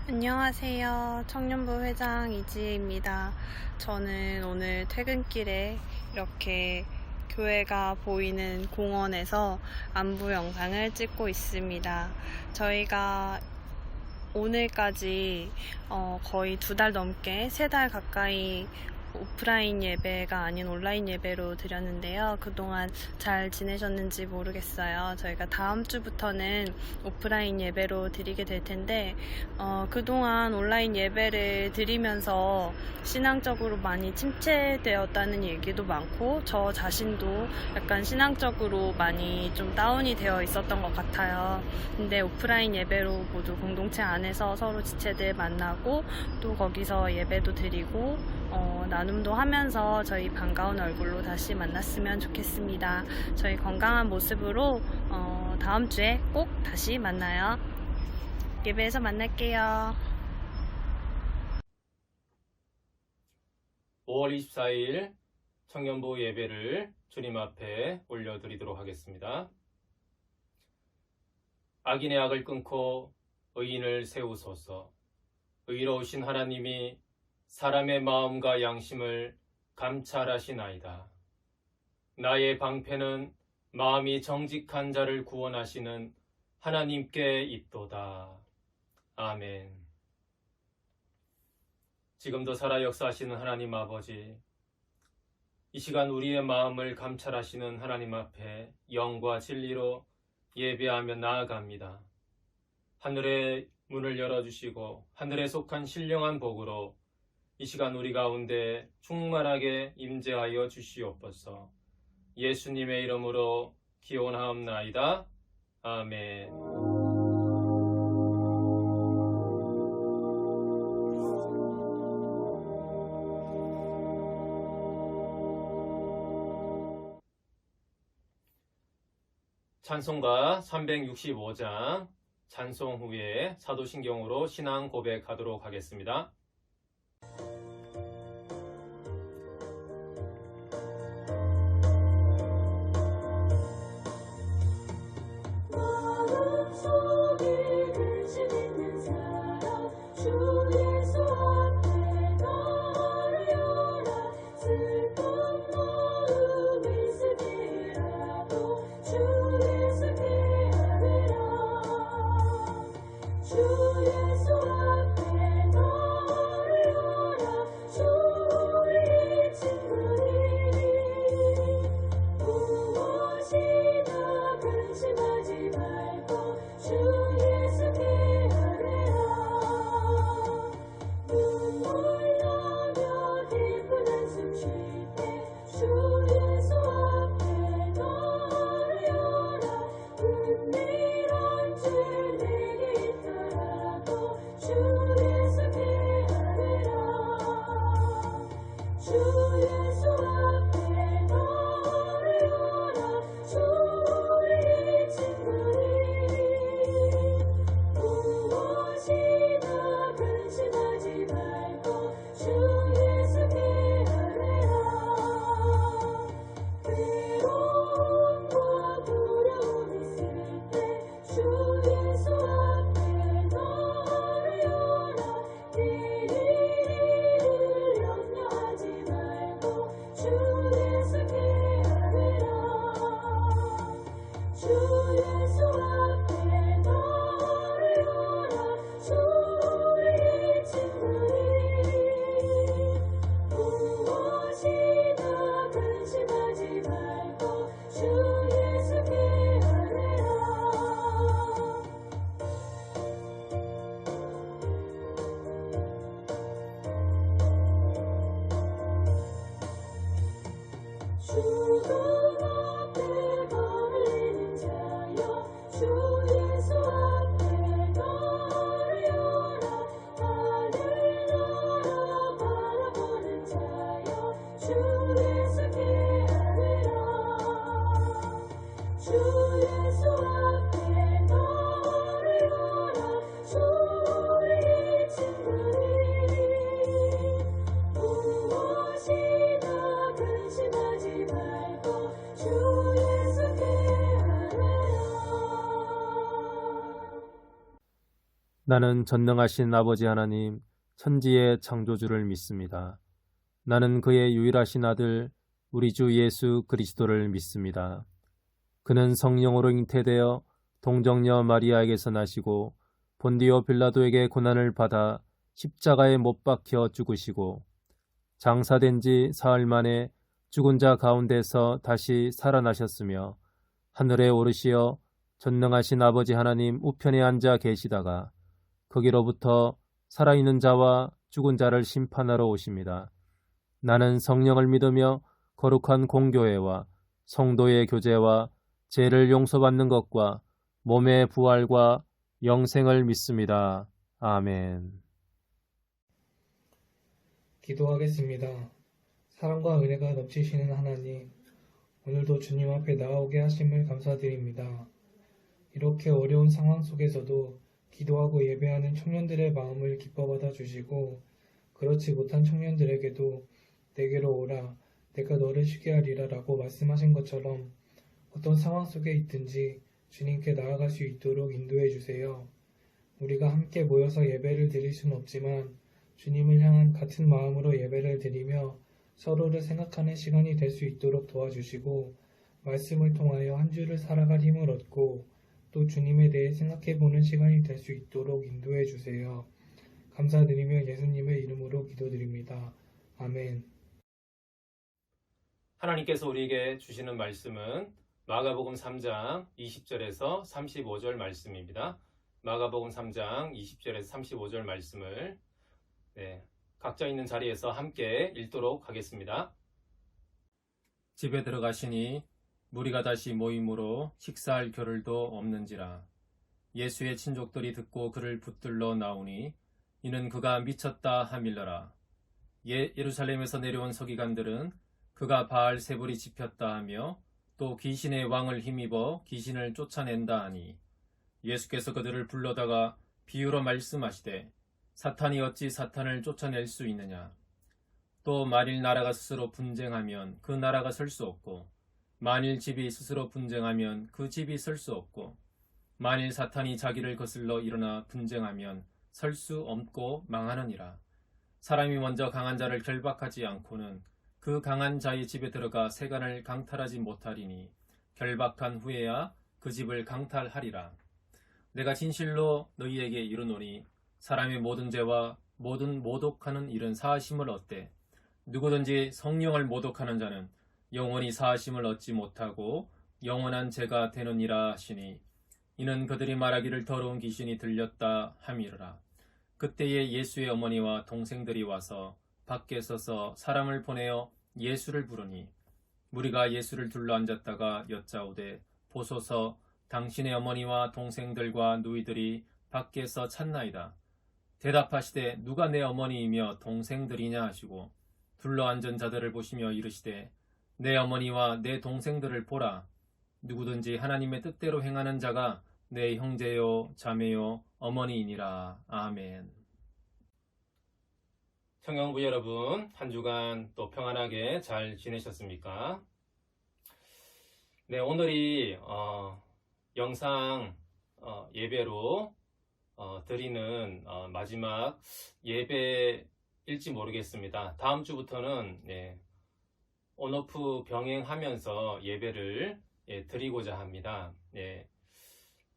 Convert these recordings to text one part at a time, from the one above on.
안녕하세요. 청년부 회장 이지혜입니다. 저는 오늘 퇴근길에 이렇게 교회가 보이는 공원에서 안부 영상을 찍고 있습니다. 저희가 오늘까지 거의 2달 넘게 3달 가까이 오프라인 예배가 아닌 온라인 예배로 드렸는데요. 그동안 잘 지내셨는지 모르겠어요. 저희가 다음 주부터는 오프라인 예배로 드리게 될 텐데 그동안 온라인 예배를 드리면서 신앙적으로 많이 침체되었다는 얘기도 많고 저 자신도 약간 신앙적으로 많이 좀 다운이 되어 있었던 것 같아요. 근데 오프라인 예배로 모두 공동체 안에서 서로 지체들 만나고 또 거기서 예배도 드리고 나눔도 하면서 저희 반가운 얼굴로 다시 만났으면 좋겠습니다. 저희 건강한 모습으로 다음 주에 꼭 다시 만나요. 예배에서 만날게요. 5월 24일 청년부 예배를 주님 앞에 올려드리도록 하겠습니다. 악인의 악을 끊고 의인을 세우소서. 의로우신 하나님이 사람의 마음과 양심을 감찰하시나이다. 나의 방패는 마음이 정직한 자를 구원하시는 하나님께 있도다. 아멘. 지금도 살아 역사하시는 하나님 아버지, 이 시간 우리의 마음을 감찰하시는 하나님 앞에 영과 진리로 예배하며 나아갑니다. 하늘의 문을 열어주시고 하늘에 속한 신령한 복으로 이 시간 우리 가운데 충만하게 임재하여 주시옵소서. 예수님의 이름으로 기원하옵나이다. 아멘. 찬송가 365장 찬송 후에 사도신경으로 신앙 고백하도록 하겠습니다. 주 나는 전능하신 아버지 하나님, 천지의 창조주를 믿습니다. 나는 그의 유일하신 아들, 우리 주 예수 그리스도를 믿습니다. 그는 성령으로 잉태되어 동정녀 마리아에게서 나시고 본디오 빌라도에게 고난을 받아 십자가에 못 박혀 죽으시고 장사된 지 사흘 만에 죽은 자 가운데서 다시 살아나셨으며 하늘에 오르시어 전능하신 아버지 하나님 우편에 앉아 계시다가 거기로부터 살아있는 자와 죽은 자를 심판하러 오십니다. 나는 성령을 믿으며 거룩한 공교회와 성도의 교제와 죄를 용서받는 것과 몸의 부활과 영생을 믿습니다. 아멘. 기도하겠습니다. 사랑과 은혜가 넘치시는 하나님, 오늘도 주님 앞에 나오게 하심을 감사드립니다. 이렇게 어려운 상황 속에서도 기도하고 예배하는 청년들의 마음을 기뻐 받아주시고 그렇지 못한 청년들에게도 내게로 오라, 내가 너를 쉬게 하리라 라고 말씀하신 것처럼 어떤 상황 속에 있든지 주님께 나아갈 수 있도록 인도해 주세요. 우리가 함께 모여서 예배를 드릴 수는 없지만 주님을 향한 같은 마음으로 예배를 드리며 서로를 생각하는 시간이 될 수 있도록 도와주시고 말씀을 통하여 한 주를 살아갈 힘을 얻고 또 주님에 대해 생각해보는 시간이 될 수 있도록 인도해 주세요. 감사드리며 예수님의 이름으로 기도드립니다. 아멘. 하나님께서 우리에게 주시는 말씀은 마가복음 3장 20절에서 35절 말씀입니다. 마가복음 3장 20절에서 35절 말씀을 각자 있는 자리에서 함께 읽도록 하겠습니다. 집에 들어가시니 무리가 다시 모임으로 식사할 겨를도 없는지라. 예수의 친족들이 듣고 그를 붙들러 나오니 이는 그가 미쳤다 하밀러라. 예루살렘에서 내려온 서기관들은 그가 바알세불이 집혔다 하며 또 귀신의 왕을 힘입어 귀신을 쫓아낸다 하니 예수께서 그들을 불러다가 비유로 말씀하시되 사탄이 어찌 사탄을 쫓아낼 수 있느냐. 또 만일 나라가 스스로 분쟁하면 그 나라가 설 수 없고 만일 집이 스스로 분쟁하면 그 집이 설 수 없고 만일 사탄이 자기를 거슬러 일어나 분쟁하면 설 수 없고 망하느니라. 사람이 먼저 강한 자를 결박하지 않고는 그 강한 자의 집에 들어가 세간을 강탈하지 못하리니 결박한 후에야 그 집을 강탈하리라. 내가 진실로 너희에게 이르노니 사람의 모든 죄와 모든 모독하는 일은 사하심을 얻되 누구든지 성령을 모독하는 자는 영원히 사하심을 얻지 못하고 영원한 죄가 되느니라 하시니 이는 그들이 말하기를 더러운 귀신이 들렸다 함이르라. 그때에 예수의 어머니와 동생들이 와서 밖에 서서 사람을 보내어 예수를 부르니 무리가 예수를 둘러 앉았다가 여짜오되 보소서 당신의 어머니와 동생들과 누이들이 밖에서 찾나이다. 대답하시되 누가 내 어머니이며 동생들이냐 하시고 둘러 앉은 자들을 보시며 이르시되 내 어머니와 내 동생들을 보라. 누구든지 하나님의 뜻대로 행하는 자가 내 형제요 자매요 어머니이니라. 아멘. 청년부 여러분, 한 주간 또 평안하게 잘 지내셨습니까? 네, 오늘이 영상 예배로 드리는 마지막 예배일지 모르겠습니다. 다음 주부터는 온오프 병행하면서 예배를 드리고자 합니다.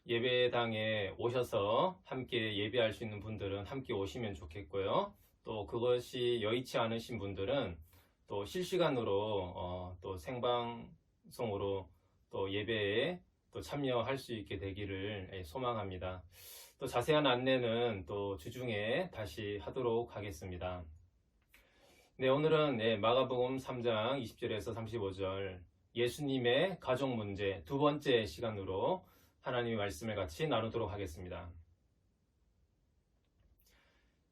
예배당에 오셔서 함께 예배할 수 있는 분들은 함께 오시면 좋겠고요. 또 그것이 여의치 않으신 분들은 또 실시간으로 또 생방송으로 또 예배에 또 참여할 수 있게 되기를 소망합니다. 또 자세한 안내는 또 주중에 다시 하도록 하겠습니다. 네, 오늘은 마가복음 3장 20절에서 35절 예수님의 가족 문제 두 번째 시간으로 하나님의 말씀을 같이 나누도록 하겠습니다.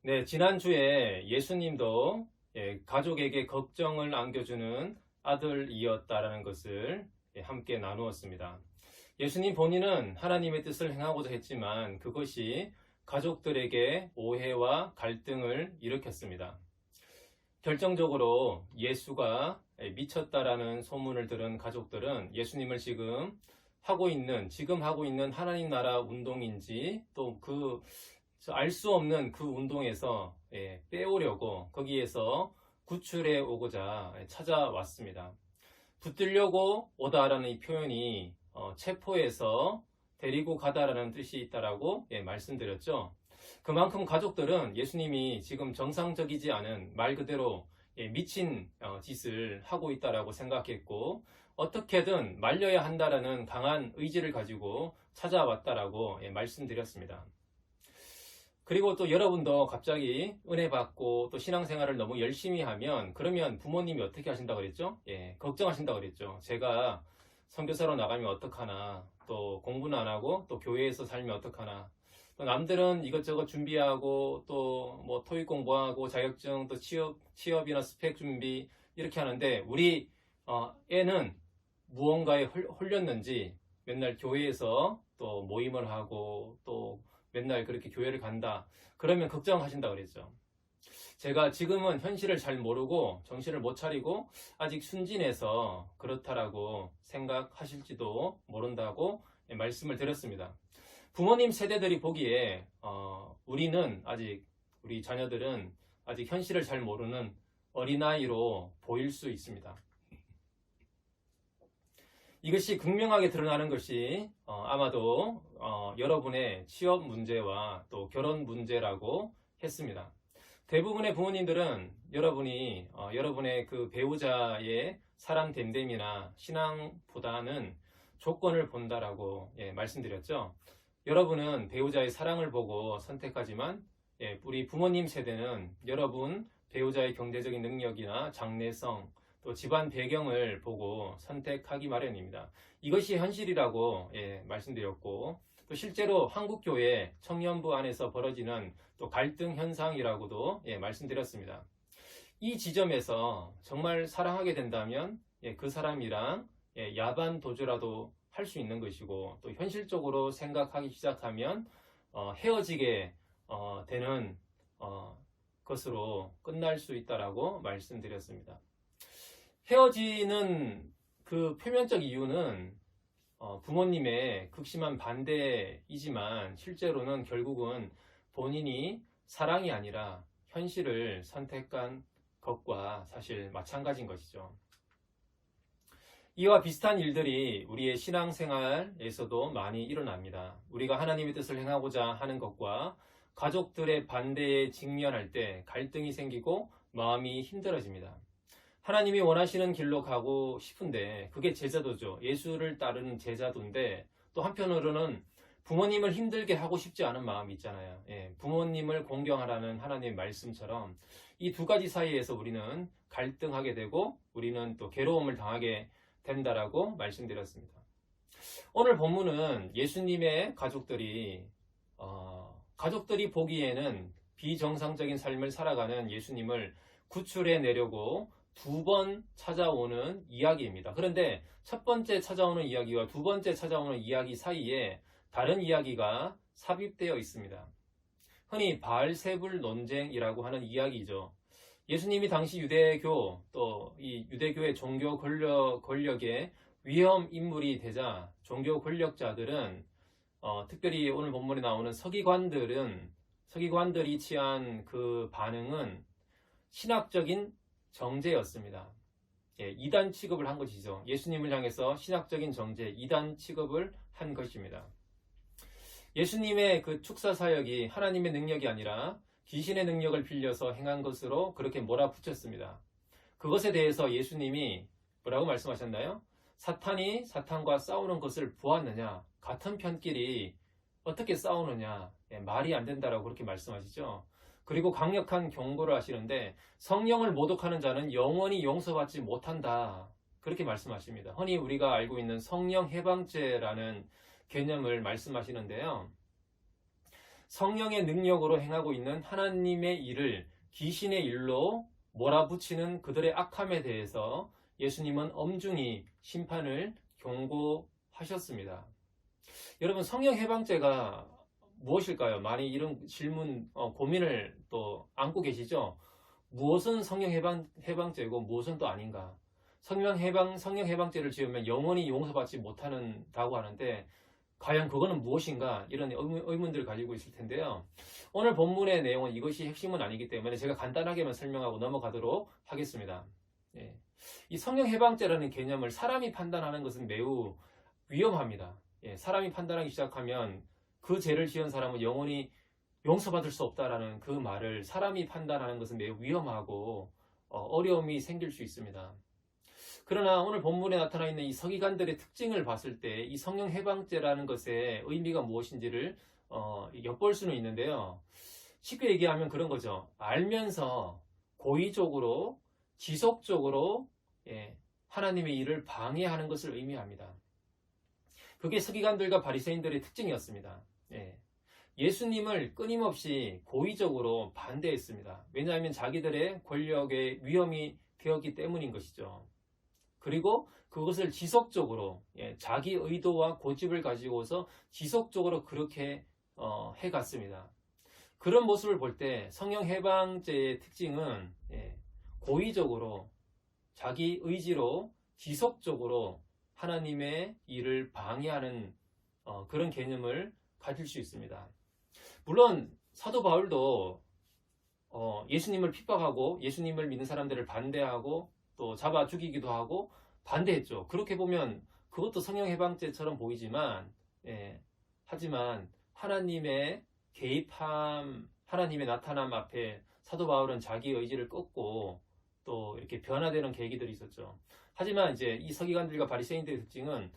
네, 지난주에 예수님도 가족에게 걱정을 안겨주는 아들이었다라는 것을 함께 나누었습니다. 예수님 본인은 하나님의 뜻을 행하고자 했지만 그것이 가족들에게 오해와 갈등을 일으켰습니다. 결정적으로 예수가 미쳤다라는 소문을 들은 가족들은 예수님을 지금 하고 있는 하나님 나라 운동인지 또 그 알 수 없는 그 운동에서 빼오려고 거기에서 구출해 오고자 찾아왔습니다. 붙들려고 오다라는 이 표현이 체포해서 데리고 가다라는 뜻이 있다라고 말씀드렸죠. 그만큼 가족들은 예수님이 지금 정상적이지 않은 말 그대로 미친 짓을 하고 있다라고 생각했고 어떻게든 말려야 한다라는 강한 의지를 가지고 찾아왔다라고 말씀드렸습니다. 그리고 또 여러분도 갑자기 은혜 받고 또 신앙생활을 너무 열심히 하면 그러면 부모님이 어떻게 하신다고 그랬죠? 걱정하신다고 그랬죠. 제가 선교사로 나가면 어떡하나, 또 공부는 안 하고 또 교회에서 살면 어떡하나, 또 남들은 이것저것 준비하고 또 뭐 토익 공부하고 자격증 또 취업이나 스펙 준비 이렇게 하는데 우리 애는 무언가에 홀렸는지 맨날 교회에서 또 모임을 하고 또 맨날 그렇게 교회를 간다. 그러면 걱정하신다 그랬죠. 제가 지금은 현실을 잘 모르고 정신을 못 차리고 아직 순진해서 그렇다라고 생각하실지도 모른다고 말씀을 드렸습니다. 부모님 세대들이 보기에 우리 자녀들은 아직 현실을 잘 모르는 어린아이로 보일 수 있습니다. 이것이 극명하게 드러나는 것이 아마도 여러분의 취업 문제와 또 결혼 문제라고 했습니다. 대부분의 부모님들은 여러분의 그 배우자의 사람 됨됨이나 신앙보다는 조건을 본다라고 말씀드렸죠. 여러분은 배우자의 사랑을 보고 선택하지만 우리 부모님 세대는 여러분 배우자의 경제적인 능력이나 장래성 또 집안 배경을 보고 선택하기 마련입니다. 이것이 현실이라고 말씀드렸고 또 실제로 한국교회 청년부 안에서 벌어지는 또 갈등 현상이라고도 말씀드렸습니다. 이 지점에서 정말 사랑하게 된다면 그 사람이랑 야반 도주라도 할 수 있는 것이고 또 현실적으로 생각하기 시작하면 헤어지게 되는 것으로 끝날 수 있다라고 말씀드렸습니다. 헤어지는 그 표면적 이유는 부모님의 극심한 반대이지만 실제로는 결국은 본인이 사랑이 아니라 현실을 선택한 것과 사실 마찬가지인 것이죠. 이와 비슷한 일들이 우리의 신앙생활에서도 많이 일어납니다. 우리가 하나님의 뜻을 행하고자 하는 것과 가족들의 반대에 직면할 때 갈등이 생기고 마음이 힘들어집니다. 하나님이 원하시는 길로 가고 싶은데 그게 제자도죠. 예수를 따르는 제자도인데 또 한편으로는 부모님을 힘들게 하고 싶지 않은 마음이 있잖아요. 부모님을 공경하라는 하나님의 말씀처럼 이 두 가지 사이에서 우리는 갈등하게 되고 우리는 또 괴로움을 당하게 된다라고 말씀드렸습니다. 오늘 본문은 예수님의 가족들이 보기에는 비정상적인 삶을 살아가는 예수님을 구출해 내려고 두 번 찾아오는 이야기입니다. 그런데 첫 번째 찾아오는 이야기와 두 번째 찾아오는 이야기 사이에 다른 이야기가 삽입되어 있습니다. 흔히 바알세불 논쟁이라고 하는 이야기죠. 예수님이 당시 유대교 또 이 유대교의 종교 권력의 위험 인물이 되자 종교 권력자들은 특별히 오늘 본문에 나오는 서기관들이 취한 그 반응은 신학적인 정죄였습니다. 이단 취급을 한 것이죠. 예수님을 향해서 신학적인 정죄, 이단 취급을 한 것입니다. 예수님의 그 축사 사역이 하나님의 능력이 아니라 귀신의 능력을 빌려서 행한 것으로 그렇게 몰아붙였습니다. 그것에 대해서 예수님이 뭐라고 말씀하셨나요? 사탄이 사탄과 싸우는 것을 보았느냐? 같은 편끼리 어떻게 싸우느냐? 말이 안 된다라고 그렇게 말씀하시죠. 그리고 강력한 경고를 하시는데 성령을 모독하는 자는 영원히 용서받지 못한다. 그렇게 말씀하십니다. 흔히 우리가 알고 있는 성령 해방죄라는 개념을 말씀하시는데요. 성령의 능력으로 행하고 있는 하나님의 일을 귀신의 일로 몰아붙이는 그들의 악함에 대해서 예수님은 엄중히 심판을 경고하셨습니다. 여러분, 성령 해방죄가 무엇일까요? 많이 이런 질문, 고민을 또 안고 계시죠? 무엇은 성령 해방죄고 무엇은 또 성령 해방죄를 지으면 영원히 용서받지 못한다고 하는데 과연 그거는 무엇인가 이런 의문들을 가지고 있을 텐데요. 오늘 본문의 내용은 이것이 핵심은 아니기 때문에 제가 간단하게만 설명하고 넘어가도록 하겠습니다. 예. 이 성령 해방죄라는 개념을 사람이 판단하는 것은 매우 위험합니다. 예. 사람이 판단하기 시작하면 그 죄를 지은 사람은 영원히 용서받을 수 없다라는 그 말을 사람이 판단하는 것은 매우 위험하고 어려움이 생길 수 있습니다. 그러나 오늘 본문에 나타나 있는 이 서기관들의 특징을 봤을 때 이 성령 해방죄라는 것의 의미가 무엇인지를 엿볼 수는 있는데요. 쉽게 얘기하면 그런 거죠. 알면서 고의적으로 지속적으로 하나님의 일을 방해하는 것을 의미합니다. 그게 서기관들과 바리새인들의 특징이었습니다. 예수님을 끊임없이 고의적으로 반대했습니다. 왜냐하면 자기들의 권력의 위험이 되었기 때문인 것이죠. 그리고 그것을 지속적으로 자기 의도와 고집을 가지고서 지속적으로 그렇게 해갔습니다. 그런 모습을 볼 때 성령 해방죄의 특징은 고의적으로 자기 의지로 지속적으로 하나님의 일을 방해하는 그런 개념을 가질 수 있습니다. 물론 사도 바울도 예수님을 핍박하고 예수님을 믿는 사람들을 반대하고 또 잡아 죽이기도 하고 반대했죠. 그렇게 보면 그것도 성령 해방죄처럼 보이지만 하지만 하나님의 개입함, 하나님의 나타남 앞에 사도 바울은 자기 의지를 꺾고 또 이렇게 변화되는 계기들이 있었죠. 하지만 이제 이 서기관들과 바리새인들의 특징은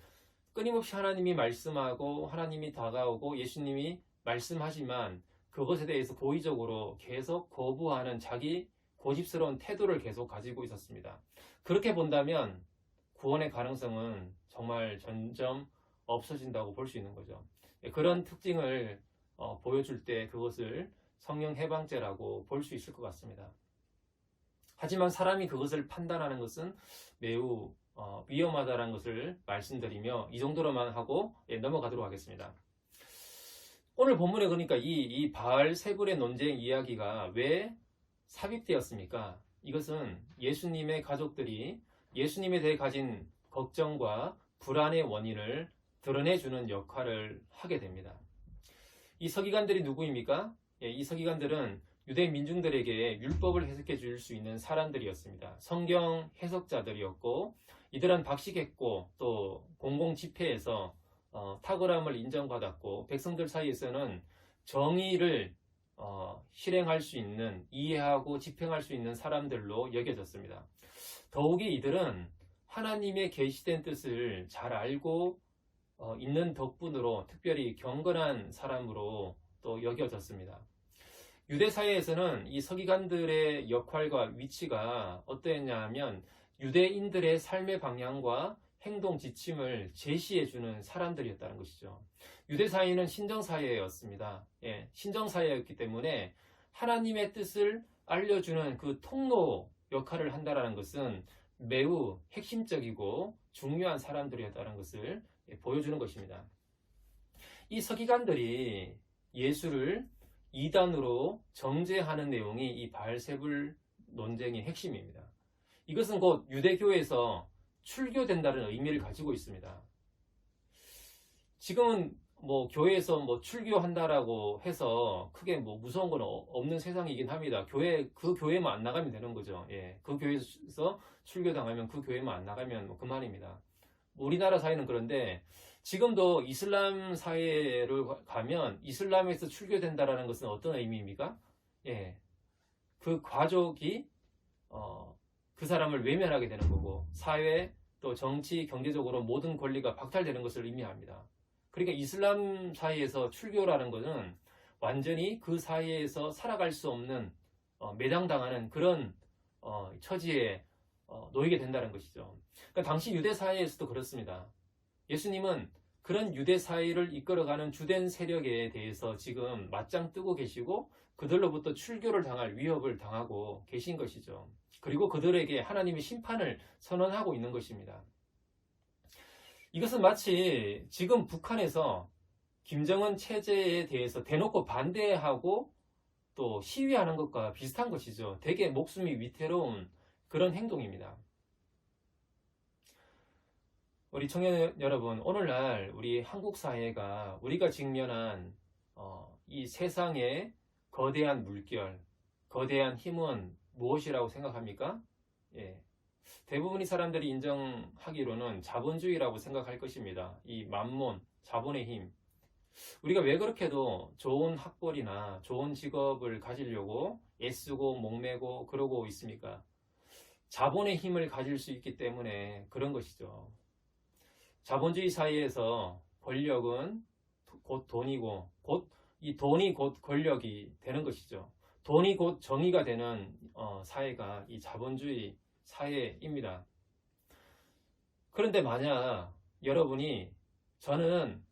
끊임없이 하나님이 말씀하고 하나님이 다가오고 예수님이 말씀하지만 그것에 대해서 고의적으로 계속 거부하는 자기 고집스러운 태도를 계속 가지고 있었습니다. 그렇게 본다면 구원의 가능성은 정말 점점 없어진다고 볼 수 있는 거죠. 그런 특징을 보여줄 때 그것을 성령 해방죄라고 볼 수 있을 것 같습니다. 하지만 사람이 그것을 판단하는 것은 매우 위험하다는 것을 말씀드리며 이 정도로만 하고 넘어가도록 하겠습니다. 오늘 본문에 그러니까 이 바알세불의 논쟁 이야기가 왜 삽입되었습니까? 이것은 예수님의 가족들이 예수님에 대해 가진 걱정과 불안의 원인을 드러내주는 역할을 하게 됩니다. 이 서기관들이 누구입니까? 이 서기관들은 유대 민중들에게 율법을 해석해 줄 수 있는 사람들이었습니다. 성경 해석자들이었고 이들은 박식했고 또 공공 집회에서 탁월함을 인정받았고 백성들 사이에서는 정의를 실행할 수 있는, 이해하고 집행할 수 있는 사람들로 여겨졌습니다. 더욱이 이들은 하나님의 계시된 뜻을 잘 알고 있는 덕분으로 특별히 경건한 사람으로 또 여겨졌습니다. 유대 사회에서는 이 서기관들의 역할과 위치가 어떠했냐 하면 유대인들의 삶의 방향과 행동 지침을 제시해주는 사람들이었다는 것이죠. 유대 사회는 신정사회였습니다. 신정사회였기 때문에 하나님의 뜻을 알려주는 그 통로 역할을 한다는 것은 매우 핵심적이고 중요한 사람들이었다는 것을 보여주는 것입니다. 이 서기관들이 예수를 이단으로 정죄하는 내용이 이 바알세불 논쟁의 핵심입니다. 이것은 곧 유대교에서 출교된다는 의미를 가지고 있습니다. 지금은 교회에서 출교한다라고 해서 크게 무서운 건 없는 세상이긴 합니다. 그 교회만 안 나가면 되는 거죠. 그 교회에서 출교당하면 그 교회만 안 나가면 그만입니다. 우리나라 사회는 그런데 지금도 이슬람 사회를 가면 이슬람에서 출교된다라는 것은 어떤 의미입니까? 그 가족이 그 사람을 외면하게 되는 거고 사회 또 정치 경제적으로 모든 권리가 박탈되는 것을 의미합니다. 그러니까 이슬람 사회에서 출교라는 것은 완전히 그 사회에서 살아갈 수 없는 매장당하는 그런 처지에 놓이게 된다는 것이죠. 그러니까 당시 유대 사회에서도 그렇습니다. 예수님은 그런 유대 사회를 이끌어가는 주된 세력에 대해서 지금 맞짱 뜨고 계시고 그들로부터 출교를 당할 위협을 당하고 계신 것이죠. 그리고 그들에게 하나님의 심판을 선언하고 있는 것입니다. 이것은 마치 지금 북한에서 김정은 체제에 대해서 대놓고 반대하고 또 시위하는 것과 비슷한 것이죠. 되게 목숨이 위태로운 그런 행동입니다. 우리 청년 여러분, 오늘날 우리 한국 사회가 우리가 직면한 이 세상의 거대한 물결, 거대한 힘은 무엇이라고 생각합니까? 예, 대부분의 사람들이 인정하기로는 자본주의라고 생각할 것입니다. 이 만몬, 자본의 힘. 우리가 왜 그렇게도 좋은 학벌이나 좋은 직업을 가지려고 애쓰고 목매고 그러고 있습니까? 자본의 힘을 가질 수 있기 때문에 그런 것이죠. 자본주의 사회에서 권력은 곧 돈이고, 이 돈이 곧 권력이 되는 것이죠. 돈이 곧 정의가 되는 사회가 이 자본주의 사회입니다. 그런데 만약 여러분이 저는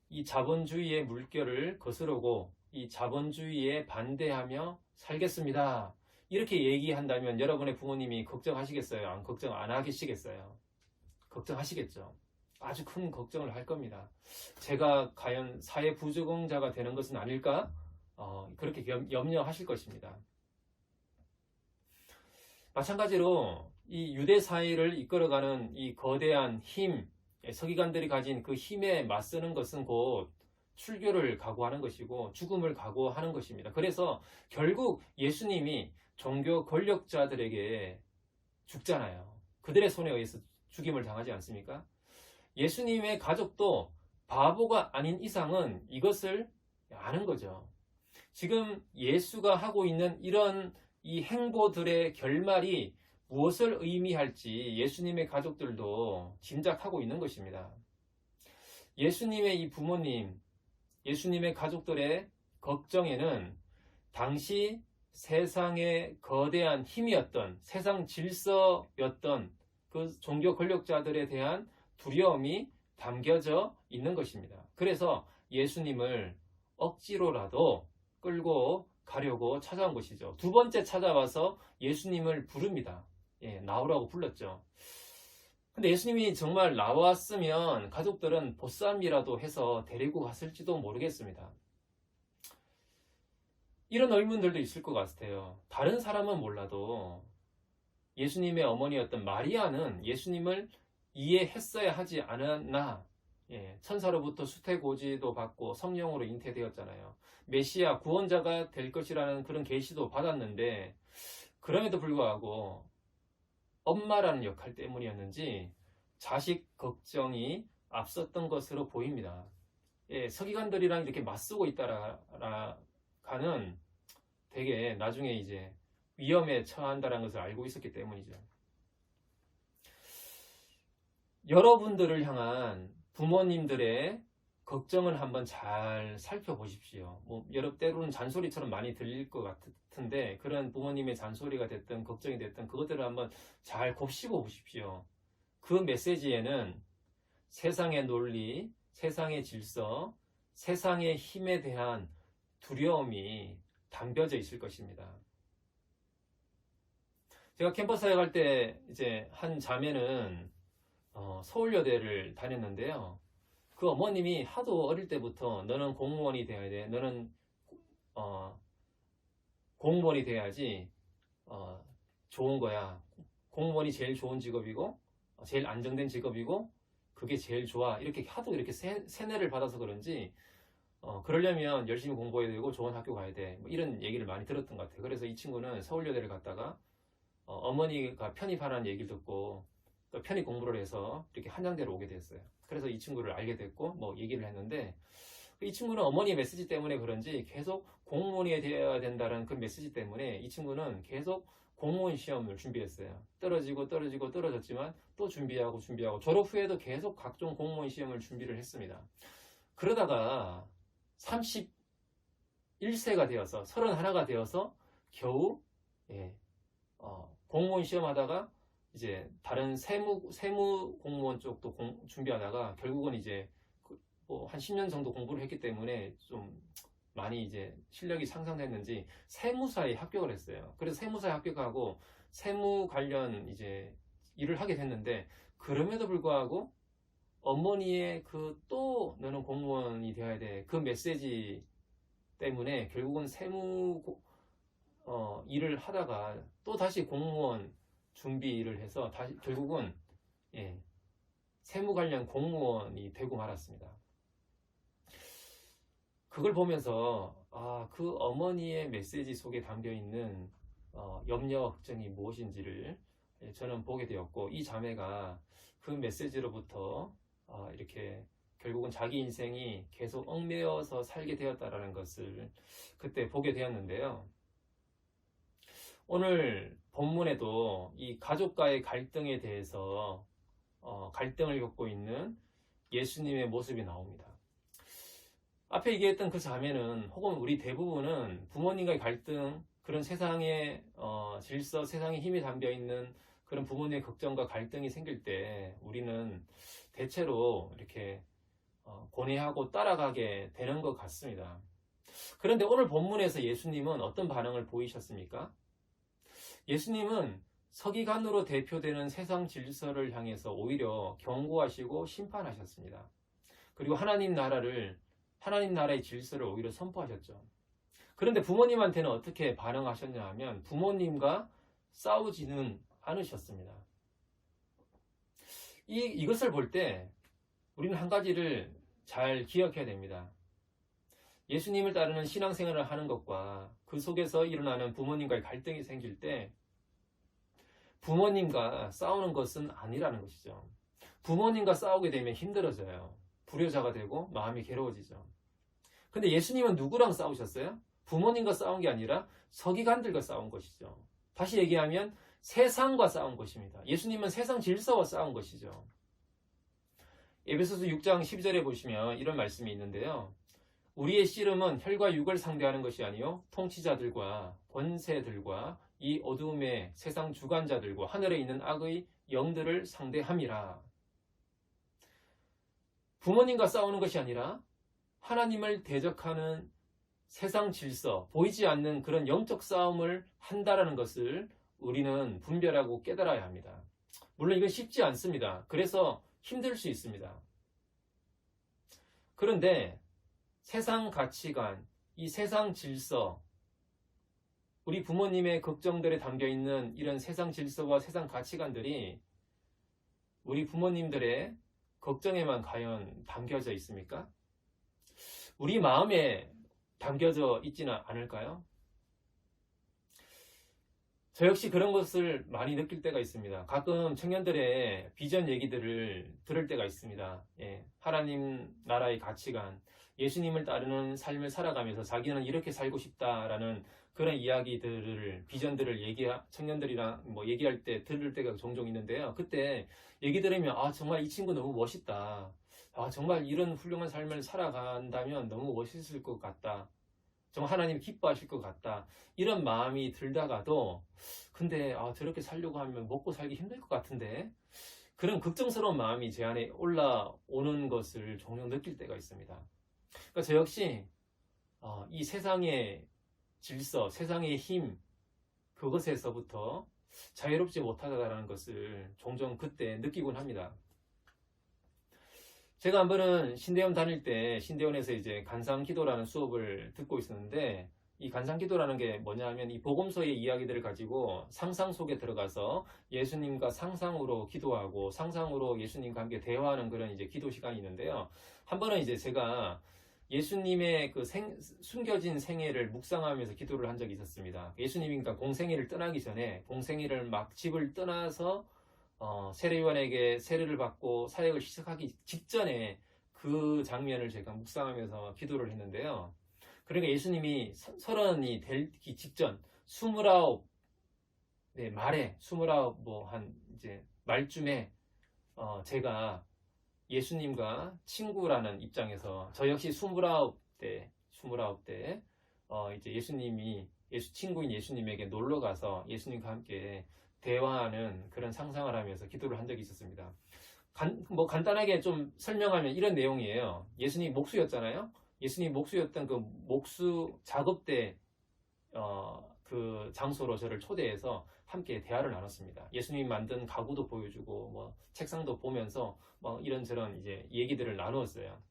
이 자본주의의 물결을 거스르고 이 자본주의에 반대하며 살겠습니다, 이렇게 얘기한다면 여러분의 부모님이 걱정하시겠어요? 걱정 안 하시겠어요? 걱정하시겠죠. 아주 큰 걱정을 할 겁니다. 제가 과연 사회 부적응자가 되는 것은 아닐까? 그렇게 염려하실 것입니다. 마찬가지로 이 유대 사회를 이끌어가는 이 거대한 힘, 서기관들이 가진 그 힘에 맞서는 것은 곧 출교를 각오하는 것이고 죽음을 각오하는 것입니다. 그래서 결국 예수님이 종교 권력자들에게 죽잖아요. 그들의 손에 의해서 죽임을 당하지 않습니까? 예수님의 가족도 바보가 아닌 이상은 이것을 아는 거죠. 지금 예수가 하고 있는 이런 이 행보들의 결말이 무엇을 의미할지 예수님의 가족들도 짐작하고 있는 것입니다. 예수님의 이 부모님, 예수님의 가족들의 걱정에는 당시 세상의 거대한 힘이었던, 세상 질서였던 그 종교 권력자들에 대한 두려움이 담겨져 있는 것입니다. 그래서 예수님을 억지로라도 끌고 가려고 찾아온 것이죠. 두 번째 찾아와서 예수님을 부릅니다. 나오라고 불렀죠. 근데 예수님이 정말 나왔으면 가족들은 보쌈이라도 해서 데리고 갔을지도 모르겠습니다. 이런 의문들도 있을 것 같아요. 다른 사람은 몰라도 예수님의 어머니였던 마리아는 예수님을 이해했어야 하지 않았나. 천사로부터 수태고지도 받고 성령으로 잉태되었잖아요. 메시아 구원자가 될 것이라는 그런 계시도 받았는데 그럼에도 불구하고 엄마라는 역할 때문이었는지 자식 걱정이 앞섰던 것으로 보입니다. 서기관들이랑 이렇게 맞서고 있다라가는 되게 나중에 이제 위험에 처한다는 것을 알고 있었기 때문이죠. 여러분들을 향한 부모님들의 걱정을 한번 잘 살펴보십시오. 때로는 잔소리처럼 많이 들릴 것 같은데 그런 부모님의 잔소리가 됐든 걱정이 됐든 그것들을 한번 잘 곱씹어 보십시오. 그 메시지에는 세상의 논리, 세상의 질서, 세상의 힘에 대한 두려움이 담겨져 있을 것입니다. 제가 캠퍼스에 갈 때 이제 한 자매는 서울여대를 다녔는데요. 그 어머님이 하도 어릴 때부터 너는 공무원이 돼야 돼. 너는 공무원이 돼야지 좋은 거야. 공무원이 제일 좋은 직업이고 제일 안정된 직업이고 그게 제일 좋아. 이렇게 하도 이렇게 세뇌를 받아서 그런지 그러려면 열심히 공부해야 되고 좋은 학교 가야 돼. 이런 얘기를 많이 들었던 것 같아요. 그래서 이 친구는 서울여대를 갔다가 어머니가 편입하라는 얘기를 듣고 또 편입 공부를 해서 이렇게 한양대로 오게 됐어요. 그래서 이 친구를 알게 됐고 얘기를 했는데 이 친구는 어머니의 메시지 때문에 그런지 계속 공무원이 되어야 된다는 그 메시지 때문에 이 친구는 계속 공무원 시험을 준비했어요. 떨어졌지만 또 준비하고 졸업 후에도 계속 각종 공무원 시험을 준비를 했습니다. 그러다가 31세가 되어서 31가 되어서 겨우 공무원 시험하다가 이제 다른 세무 공무원 쪽도 준비하다가 결국은 이제 한 10년 정도 공부를 했기 때문에 좀 많이 이제 실력이 상승됐는지 세무사에 합격을 했어요. 그래서 세무사에 합격하고 세무 관련 이제 일을 하게 됐는데 그럼에도 불구하고 어머니의 또 너는 공무원이 되어야 돼. 그 메시지 때문에 결국은 세무 일을 하다가 또 다시 공무원 준비 일을 해서 다시 결국은 세무 관련 공무원이 되고 말았습니다. 그걸 보면서 그 어머니의 메시지 속에 담겨 있는 염려 걱정이 무엇인지를 저는 보게 되었고, 이 자매가 그 메시지로부터 이렇게 결국은 자기 인생이 계속 얽매여서 살게 되었다라는 것을 그때 보게 되었는데요. 오늘 본문에도 이 가족과의 갈등에 대해서 갈등을 겪고 있는 예수님의 모습이 나옵니다. 앞에 얘기했던 그 자매는, 혹은 우리 대부분은 부모님과의 갈등, 그런 세상의 질서, 세상에 힘이 담겨 있는 그런 부모님의 걱정과 갈등이 생길 때 우리는 대체로 이렇게 고뇌하고 따라가게 되는 것 같습니다. 그런데 오늘 본문에서 예수님은 어떤 반응을 보이셨습니까? 예수님은 서기관으로 대표되는 세상 질서를 향해서 오히려 경고하시고 심판하셨습니다. 그리고 하나님 나라의 질서를 오히려 선포하셨죠. 그런데 부모님한테는 어떻게 반응하셨냐 하면 부모님과 싸우지는 않으셨습니다. 이것을 볼 때 우리는 한 가지를 잘 기억해야 됩니다. 예수님을 따르는 신앙생활을 하는 것과 그 속에서 일어나는 부모님과의 갈등이 생길 때 부모님과 싸우는 것은 아니라는 것이죠. 부모님과 싸우게 되면 힘들어져요. 불효자가 되고 마음이 괴로워지죠. 근데 예수님은 누구랑 싸우셨어요? 부모님과 싸운 게 아니라 서기관들과 싸운 것이죠. 다시 얘기하면 세상과 싸운 것입니다. 예수님은 세상 질서와 싸운 것이죠. 에베소서 6장 12절에 보시면 이런 말씀이 있는데요. 우리의 씨름은 혈과 육을 상대하는 것이 아니요 통치자들과 권세들과 이 어두움의 세상 주관자들과 하늘에 있는 악의 영들을 상대함이라. 부모님과 싸우는 것이 아니라 하나님을 대적하는 세상 질서, 보이지 않는 그런 영적 싸움을 한다라는 것을 우리는 분별하고 깨달아야 합니다. 물론 이건 쉽지 않습니다. 그래서 힘들 수 있습니다. 그런데 세상 가치관, 이 세상 질서, 우리 부모님의 걱정들에 담겨 있는 이런 세상 질서와 세상 가치관들이 우리 부모님들의 걱정에만 과연 담겨져 있습니까? 우리 마음에 담겨져 있지는 않을까요? 저 역시 그런 것을 많이 느낄 때가 있습니다. 가끔 청년들의 비전 얘기들을 들을 때가 있습니다. 하나님 나라의 가치관, 예수님을 따르는 삶을 살아가면서 자기는 이렇게 살고 싶다라는 그런 이야기들을, 비전들을 청년들이랑 얘기할 때 들을 때가 종종 있는데요. 그때 얘기 들으면 정말 이 친구 너무 멋있다. 정말 이런 훌륭한 삶을 살아간다면 너무 멋있을 것 같다. 정말 하나님 기뻐하실 것 같다. 이런 마음이 들다가도 근데 저렇게 살려고 하면 먹고 살기 힘들 것 같은데, 그런 걱정스러운 마음이 제 안에 올라오는 것을 종종 느낄 때가 있습니다. 그러니까 저 역시 이 세상의 질서, 세상의 힘, 그것에서부터 자유롭지 못하다라는 것을 종종 그때 느끼곤 합니다. 제가 한 번은 신대원 다닐 때 신대원에서 이제 간상기도라는 수업을 듣고 있었는데, 이 간상기도라는 게 뭐냐 하면 이 복음서의 이야기들을 가지고 상상 속에 들어가서 예수님과 상상으로 기도하고 상상으로 예수님과 함께 대화하는 그런 이제 기도 시간이 있는데요. 한 번은 이제 제가 예수님의 그 숨겨진 생애를 묵상하면서 기도를 한 적이 있었습니다. 예수님이 그러니까 공생애를 떠나기 전에, 공생애를 막 집을 떠나서 세례요한에게 세례를 받고 사역을 시작하기 직전에 그 장면을 제가 묵상하면서 기도를 했는데요. 그러니까 예수님이 30이 되기 직전 29 말에 29 한 이제 말쯤에 제가 예수님과 친구라는 입장에서, 저 역시 29대 이제 친구인 예수님에게 놀러 가서 예수님과 함께 대화하는 그런 상상을 하면서 기도를 한 적이 있었습니다. 간단하게 좀 설명하면 이런 내용이에요. 예수님 목수였잖아요. 예수님 목수였던 그 목수 작업대 그 장소로 저를 초대해서 함께 대화를 나눴습니다. 예수님 만든 가구도 보여주고 책상도 보면서 이런저런 이제 얘기들을 나누었어요.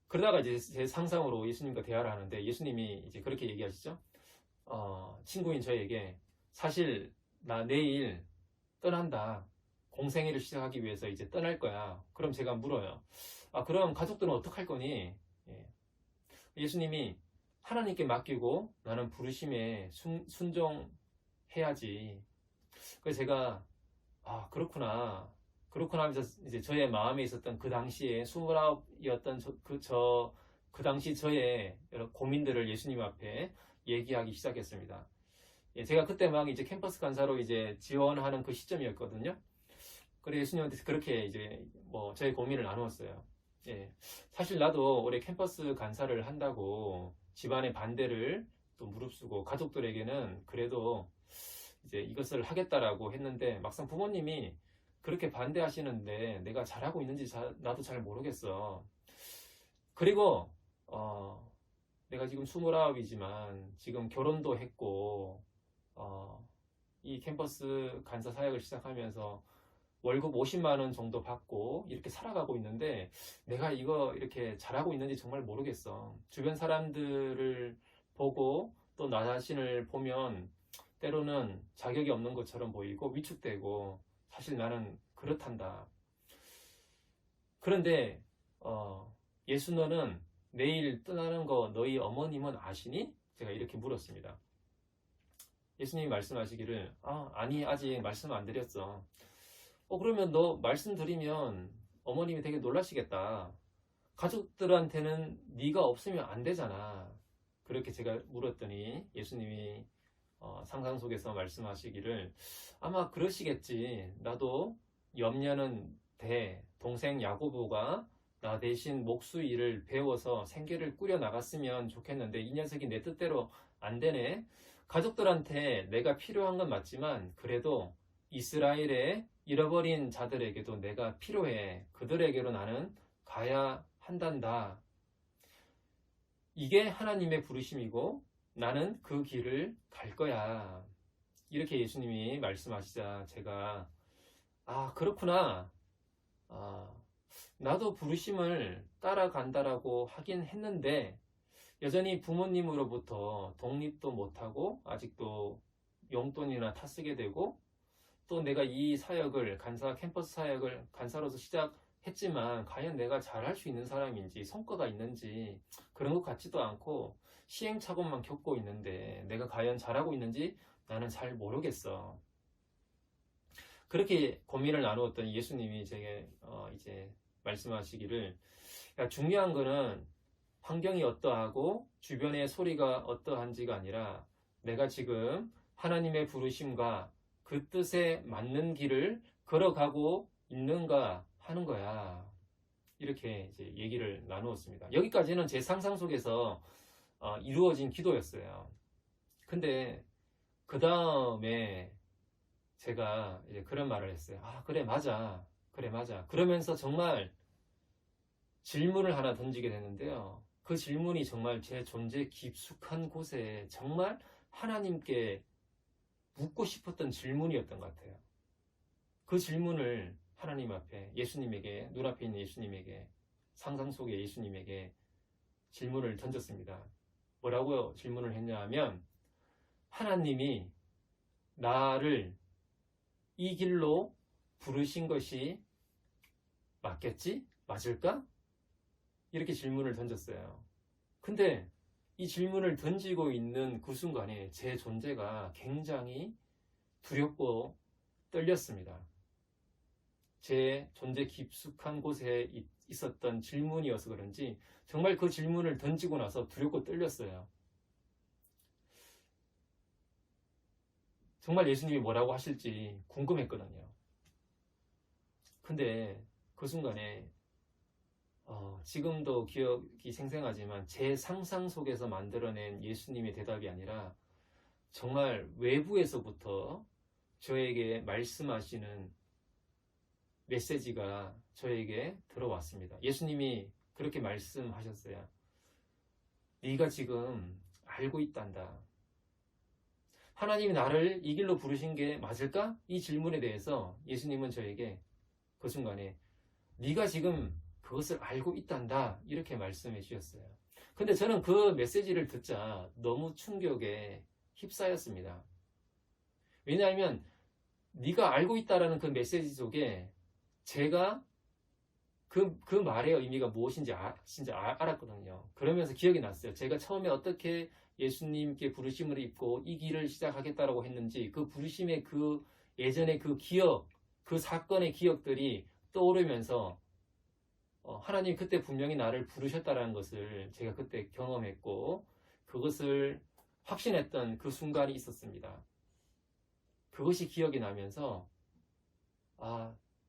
그러다가 이제 제 상상으로 예수님과 대화를 하는데 예수님이 이제 그렇게 얘기하시죠. 친구인 저에게 사실 나 내일 떠난다. 공생애를 시작하기 위해서 이제 떠날 거야. 그럼 제가 물어요. 그럼 가족들은 어떡할 거니? 예. 예수님이 하나님께 맡기고 나는 부르심에 순종해야지. 그래서 제가 그렇구나 하면서 이제 저의 마음에 있었던 그 당시에 29이었던 그 당시 저의 여러 고민들을 예수님 앞에 얘기하기 시작했습니다. 예, 제가 그때 막 이제 캠퍼스 간사로 이제 지원하는 그 시점이었거든요. 그래서 예수님한테 그렇게 이제 저의 고민을 나누었어요. 예, 사실 나도 올해 캠퍼스 간사를 한다고 집안의 반대를 또 무릅쓰고 가족들에게는 그래도 이제 이것을 하겠다라고 했는데 막상 부모님이 그렇게 반대하시는데 내가 잘하고 있는지 나도 잘 모르겠어. 그리고 내가 지금 29이지만 지금 결혼도 했고 이 캠퍼스 간사 사역을 시작하면서 월급 50만 원 정도 받고 이렇게 살아가고 있는데 내가 이거 이렇게 잘하고 있는지 정말 모르겠어. 주변 사람들을 보고 또 나 자신을 보면 때로는 자격이 없는 것처럼 보이고 위축되고 사실 나는 그렇단다. 그런데 예수 너는 내일 떠나는 거 너희 어머님은 아시니? 제가 이렇게 물었습니다. 예수님이 말씀하시기를 아니 아직 말씀 안 드렸어. 그러면 너 말씀드리면 어머님이 되게 놀라시겠다. 가족들한테는 네가 없으면 안 되잖아. 그렇게 제가 물었더니 예수님이 상상 속에서 말씀하시기를 아마 그러시겠지. 나도 염려는 동생 야고보가 나 대신 목수 일을 배워서 생계를 꾸려 나갔으면 좋겠는데 이 녀석이 내 뜻대로 안 되네. 가족들한테 내가 필요한 건 맞지만 그래도 이스라엘의 잃어버린 자들에게도 내가 필요해. 그들에게로 나는 가야 한단다. 이게 하나님의 부르심이고 나는 그 길을 갈 거야. 이렇게 예수님이 말씀하시자 제가 그렇구나. 나도 부르심을 따라간다라고 하긴 했는데 여전히 부모님으로부터 독립도 못하고 아직도 용돈이나 타쓰게 되고 또 내가 이 사역을 캠퍼스 사역을 간사로서 시작했지만 과연 내가 잘할 수 있는 사람인지 성과가 있는지 그런 것 같지도 않고 시행착오만 겪고 있는데 내가 과연 잘하고 있는지 나는 잘 모르겠어. 그렇게 고민을 나누었던 예수님이 제게 이제 말씀하시기를 중요한 거는 환경이 어떠하고 주변의 소리가 어떠한지가 아니라 내가 지금 하나님의 부르심과 그 뜻에 맞는 길을 걸어가고 있는가 하는 거야. 이렇게 이제 얘기를 나누었습니다. 여기까지는 제 상상 속에서 이루어진 기도였어요. 근데 그 다음에 제가 이제 그런 말을 했어요. 그래 맞아. 그러면서 정말 질문을 하나 던지게 됐는데요. 그 질문이 정말 제 존재 깊숙한 곳에 정말 하나님께 묻고 싶었던 질문이었던 것 같아요. 그 질문을 하나님 앞에 예수님에게 눈앞에 있는 예수님에게 상상 속의 예수님에게 질문을 던졌습니다. 뭐라고 질문을 했냐 하면 하나님이 나를 이 길로 부르신 것이 맞겠지? 맞을까? 이렇게 질문을 던졌어요. 근데 이 질문을 던지고 있는 그 순간에 제 존재가 굉장히 두렵고 떨렸습니다. 제 존재 깊숙한 곳에 있었던 질문이어서 그런지 정말 그 질문을 던지고 나서 두렵고 떨렸어요. 정말 예수님이 뭐라고 하실지 궁금했거든요. 근데 그 순간에 지금도 기억이 생생하지만 제 상상 속에서 만들어낸 예수님의 대답이 아니라 정말 외부에서부터 저에게 말씀하시는 메시지가 저에게 들어왔습니다. 예수님이 그렇게 말씀하셨어요. 네가 지금 알고 있단다. 하나님이 나를 이 길로 부르신 게 맞을까? 이 질문에 대해서 예수님은 저에게 그 순간에 네가 지금 그것을 알고 있단다 이렇게 말씀해 주셨어요. 근데 저는 그 메시지를 듣자 너무 충격에 휩싸였습니다. 왜냐하면 네가 알고 있다라는 그 메시지 속에 제가 그 말의 의미가 무엇인지 진짜 알았거든요. 그러면서 기억이 났어요. 제가 처음에 어떻게 예수님께 부르심을 입고 이 길을 시작하겠다라고 했는지 그 부르심의 그 예전의 그 기억, 그 사건의 기억들이 떠오르면서 하나님 그때 분명히 나를 부르셨다라는 것을 제가 그때 경험했고 그것을 확신했던 그 순간이 있었습니다. 그것이 기억이 나면서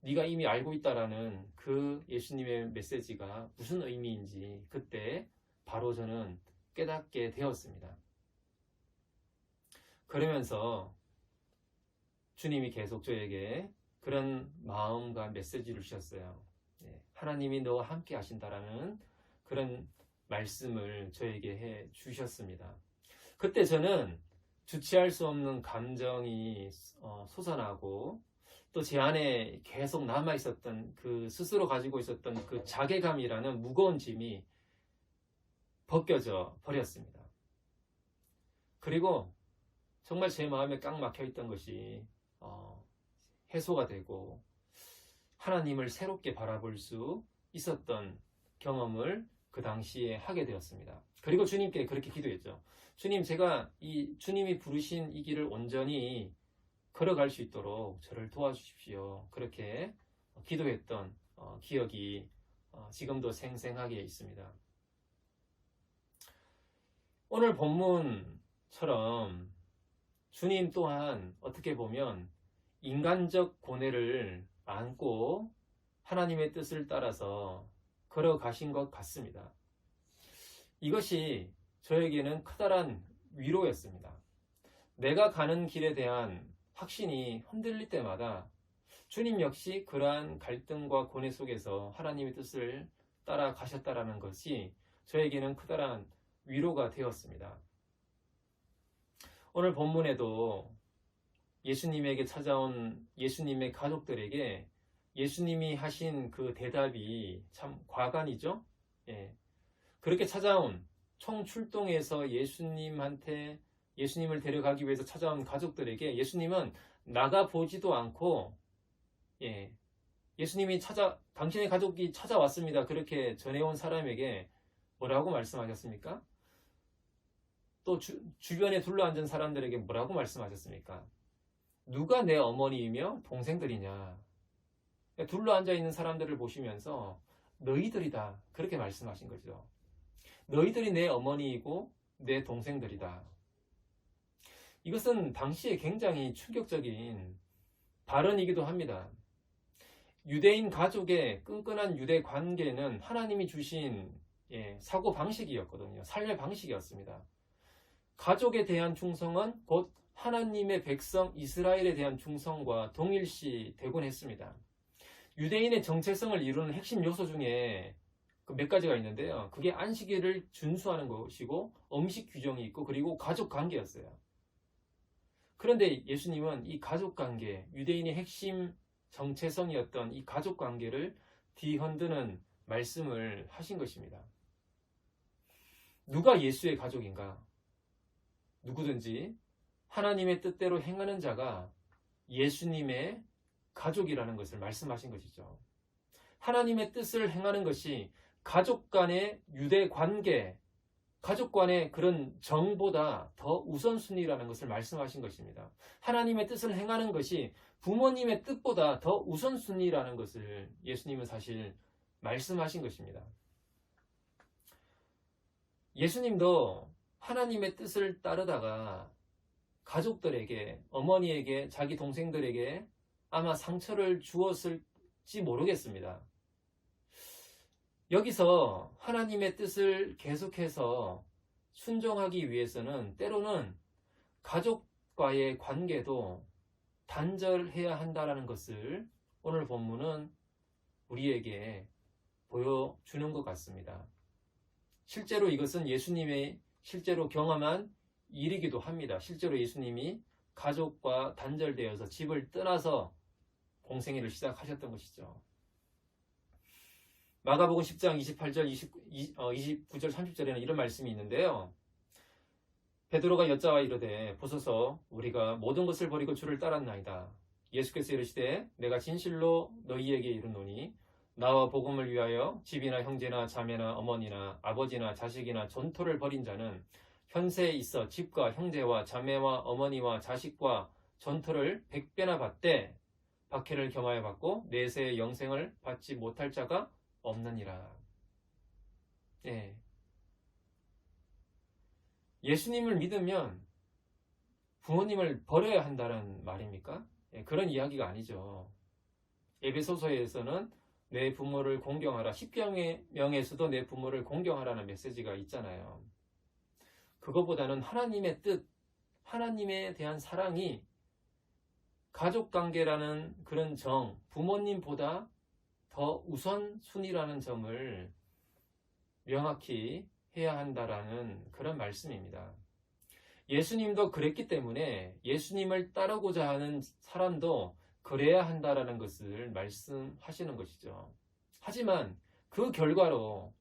네가 이미 알고 있다라는 그 예수님의 메시지가 무슨 의미인지 그때 바로 저는 깨닫게 되었습니다. 그러면서 주님이 계속 저에게 그런 마음과 메시지를 주셨어요. 하나님이 너와 함께 하신다라는 그런 말씀을 저에게 해 주셨습니다. 그때 저는 주체할 수 없는 감정이 솟아나고 또 제 안에 계속 남아있었던 그 스스로 가지고 있었던 그 자괴감이라는 무거운 짐이 벗겨져 버렸습니다. 그리고 정말 제 마음에 꽉 막혀있던 것이 해소가 되고 하나님을 새롭게 바라볼 수 있었던 경험을 그 당시에 하게 되었습니다. 그리고 주님께 그렇게 기도했죠. 주님, 제가 주님이 부르신 이 길을 온전히 걸어갈 수 있도록 저를 도와주십시오. 그렇게 기도했던 기억이 지금도 생생하게 있습니다. 오늘 본문처럼 주님 또한 어떻게 보면 인간적 고뇌를 안고 하나님의 뜻을 따라서 걸어가신 것 같습니다. 이것이 저에게는 커다란 위로였습니다. 내가 가는 길에 대한 확신이 흔들릴 때마다 주님 역시 그러한 갈등과 고뇌 속에서 하나님의 뜻을 따라가셨다라는 것이 저에게는 커다란 위로가 되었습니다. 오늘 본문에도 예수님에게 찾아온 예수님의 가족들에게 예수님이 하신 그 대답이 참 과간이죠. 그렇게 찾아온 총출동해서 예수님을 데려가기 위해서 찾아온 가족들에게 예수님은 나가보지도 않고 예수님이 당신의 가족이 찾아왔습니다. 그렇게 전해온 사람에게 뭐라고 말씀하셨습니까? 또 주변에 둘러앉은 사람들에게 뭐라고 말씀하셨습니까? 누가 내 어머니이며 동생들이냐? 둘러앉아 있는 사람들을 보시면서 너희들이다. 그렇게 말씀하신 거죠. 너희들이 내 어머니이고 내 동생들이다. 이것은 당시에 굉장히 충격적인 발언이기도 합니다. 유대인 가족의 끈끈한 유대 관계는 하나님이 주신 사고 방식이었거든요. 삶의 방식이었습니다. 가족에 대한 충성은 곧 하나님의 백성 이스라엘에 대한 충성과 동일시 되곤 했습니다. 유대인의 정체성을 이루는 핵심 요소 중에 몇 가지가 있는데요. 그게 안식일을 준수하는 것이고 음식 규정이 있고 그리고 가족 관계였어요. 그런데 예수님은 이 가족 관계, 유대인의 핵심 정체성이었던 이 가족 관계를 뒤흔드는 말씀을 하신 것입니다. 누가 예수의 가족인가? 누구든지 하나님의 뜻대로 행하는 자가 예수님의 가족이라는 것을 말씀하신 것이죠. 하나님의 뜻을 행하는 것이 가족 간의 유대 관계, 가족 간의 그런 정보다 더 우선순위라는 것을 말씀하신 것입니다. 하나님의 뜻을 행하는 것이 부모님의 뜻보다 더 우선순위라는 것을 예수님은 사실 말씀하신 것입니다. 예수님도 하나님의 뜻을 따르다가 가족들에게, 어머니에게, 자기 동생들에게 아마 상처를 주었을지 모르겠습니다. 여기서 하나님의 뜻을 계속해서 순종하기 위해서는 때로는 가족과의 관계도 단절해야 한다는 것을 오늘 본문은 우리에게 보여주는 것 같습니다. 실제로 이것은 예수님의 실제로 경험한 일이기도 합니다. 실제로 예수님이 가족과 단절되어서 집을 떠나서 공생애를 시작하셨던 것이죠. 마가복음 10장 28절, 29절, 30절에는 이런 말씀이 있는데요. 베드로가 여자와 이르되 보소서 우리가 모든 것을 버리고 주를 따랐나이다. 예수께서 이르시되 내가 진실로 너희에게 이르노니 나와 복음을 위하여 집이나 형제나 자매나 어머니나 아버지나 자식이나 전토를 벌인 자는 현세에 있어 집과 형제와 자매와 어머니와 자식과 전토를 100배나 받되 박해를 겸하여 받고 내세의 영생을 받지 못할 자가 없느니라. 예. 예수님을 믿으면 부모님을 버려야 한다는 말입니까? 예, 그런 이야기가 아니죠. 에베소서에서는 내 부모를 공경하라. 십계명에서도 내 부모를 공경하라는 메시지가 있잖아요. 그거보다는 하나님의 뜻, 하나님에 대한 사랑이 가족관계라는 그런 정, 부모님보다 더 우선순위라는 점을 명확히 해야 한다라는 그런 말씀입니다. 예수님도 그랬기 때문에 예수님을 따르고자 하는 사람도 그래야 한다라는 것을 말씀하시는 것이죠. 하지만 그 결과로